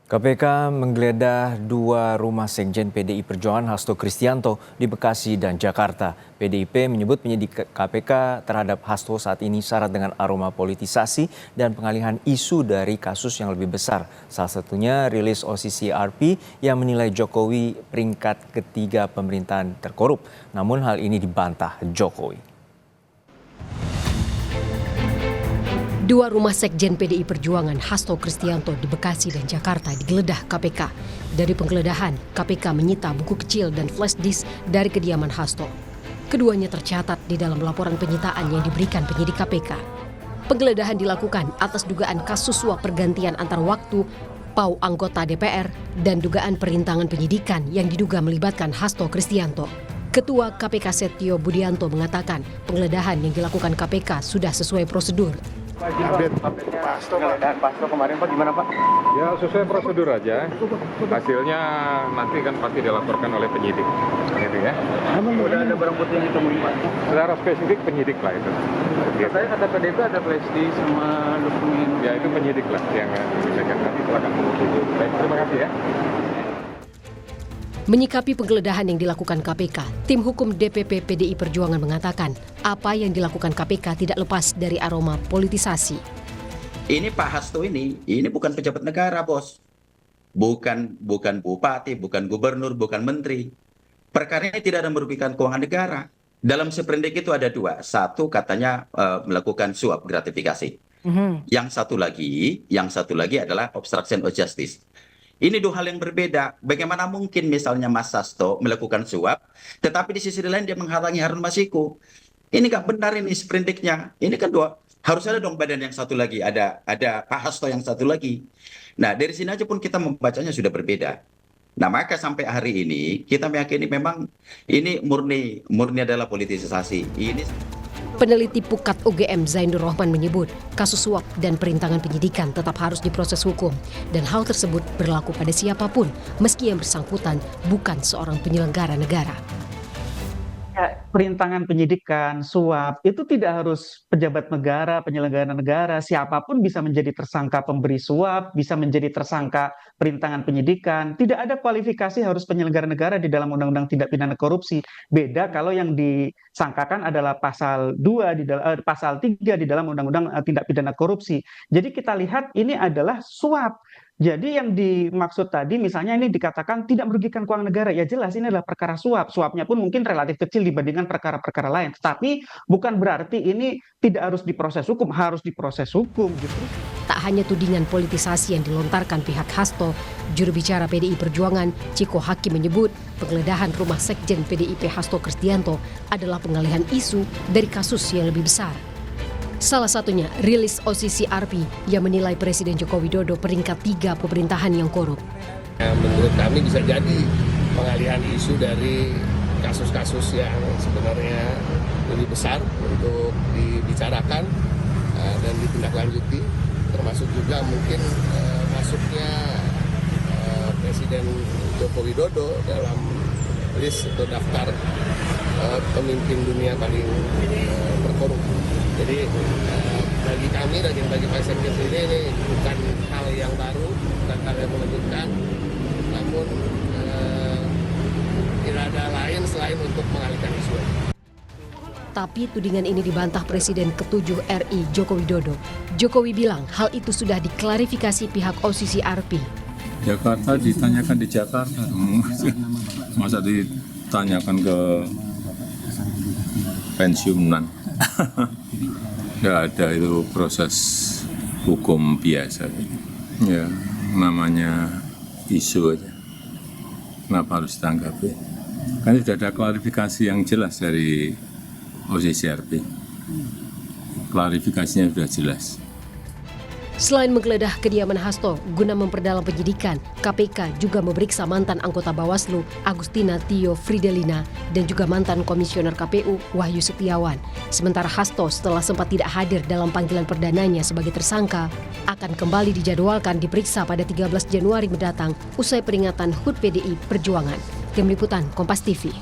KPK menggeledah dua rumah sekjen PDI Perjuangan Hasto Kristianto di Bekasi dan Jakarta. PDIP menyebut penyidik KPK terhadap Hasto saat ini syarat dengan aroma politisasi dan pengalihan isu dari kasus yang lebih besar. Salah satunya rilis OCCRP yang menilai Jokowi peringkat ketiga pemerintahan terkorup. Namun hal ini dibantah Jokowi. Dua rumah sekjen PDI Perjuangan Hasto Kristianto di Bekasi dan Jakarta digeledah KPK. Dari penggeledahan, KPK menyita buku kecil dan flash disk dari kediaman Hasto. Keduanya tercatat di dalam laporan penyitaan yang diberikan penyidik KPK. Penggeledahan dilakukan atas dugaan kasus suap pergantian antar waktu PAU anggota DPR dan dugaan perintangan penyidikan yang diduga melibatkan Hasto Kristianto. Ketua KPK Setio Budianto mengatakan penggeledahan yang dilakukan KPK sudah sesuai prosedur. Update Pak Hasto kemarin Pak gimana Pak? Ya sesuai prosedur aja. Hasilnya nanti kan pasti dilaporkan oleh penyidik. Gitu ya. Udah ada barang bukti yang ditemuin Pak? Secara spesifik penyidik lah itu. Katanya kata PDIP ada flash disk sama dokumen. Ya itu penyidik lah yang disampaikan nanti silakan menunggu. Baik, terima kasih ya. Menyikapi penggeledahan yang dilakukan KPK, tim hukum DPP PDI Perjuangan mengatakan apa yang dilakukan KPK tidak lepas dari aroma politisasi. Ini Pak Hasto ini bukan pejabat negara, Bos. Bukan bupati, bukan gubernur, bukan menteri. Perkara ini tidak ada merugikan keuangan negara. Dalam seprindik itu ada dua. Satu katanya melakukan suap gratifikasi. Yang satu lagi adalah obstruction of justice. Ini dua hal yang berbeda. Bagaimana mungkin misalnya Mas Hasto melakukan suap, tetapi di sisi lain dia menghalangi Harun Masiku. Ini nggak benar ini sprindiknya. Ini kan dua. Harus ada dong badan yang satu lagi. Ada Pak Hasto yang satu lagi. Nah dari sini aja pun kita membacanya sudah berbeda. Nah maka sampai hari ini kita meyakini memang ini murni adalah politisasi. Peneliti Pukat UGM Zainur Rohman menyebut kasus suap dan perintangan penyidikan tetap harus diproses hukum dan hal tersebut berlaku pada siapapun meski yang bersangkutan bukan seorang penyelenggara negara. Perintangan penyidikan, suap, itu tidak harus pejabat negara, penyelenggara negara, siapapun bisa menjadi tersangka pemberi suap, bisa menjadi tersangka perintangan penyidikan. Tidak ada kualifikasi harus penyelenggara negara di dalam Undang-Undang Tindak Pidana Korupsi. Beda kalau yang disangkakan adalah pasal 2 pasal 3 di dalam Undang-Undang Tindak Pidana Korupsi. Jadi kita lihat ini adalah suap. Jadi yang dimaksud tadi misalnya ini dikatakan tidak merugikan keuangan negara. Ya jelas ini adalah perkara suap. Suapnya pun mungkin relatif kecil dibandingkan perkara-perkara lain. Tetapi bukan berarti ini tidak harus diproses hukum. Harus diproses hukum justru. Tak hanya tudingan politisasi yang dilontarkan pihak Hasto, juru bicara PDI Perjuangan Ciko Hakim menyebut penggeledahan rumah sekjen PDIP Hasto Kristianto adalah pengalihan isu dari kasus yang lebih besar. Salah satunya rilis OCCRP yang menilai Presiden Joko Widodo peringkat 3 pemerintahan yang korup. Menurut kami bisa jadi pengalihan isu dari kasus-kasus yang sebenarnya lebih besar untuk dibicarakan dan ditindaklanjuti, termasuk juga mungkin masuknya Presiden Joko Widodo dalam list atau daftar pemimpin dunia paling terkorup. Jadi bagi kami dan bagi Pak Sekjen sendiri ini bukan hal yang baru, bukan hal yang mengejutkan, namun tidak ada lain selain untuk mengalihkan isu. Tapi tudingan ini dibantah Presiden ke-7 RI Joko Widodo. Jokowi bilang hal itu sudah diklarifikasi pihak OCCRP. Jakarta ditanyakan di Jakarta, masa ditanyakan ke pensiunan. Nggak ada, itu proses hukum biasa. Ya, namanya isu aja. Kenapa harus ditanggapi? Kan sudah ada klarifikasi yang jelas dari OCCRP. Klarifikasinya sudah jelas. Selain menggeledah kediaman Hasto guna memperdalam penyidikan, KPK juga memeriksa mantan anggota Bawaslu Agustina Tio Fridelina dan juga mantan komisioner KPU Wahyu Setiawan. Sementara Hasto setelah sempat tidak hadir dalam panggilan perdananya sebagai tersangka, akan kembali dijadwalkan diperiksa pada 13 Januari mendatang usai peringatan HUT PDI Perjuangan. Tim Liputan Kompas TV.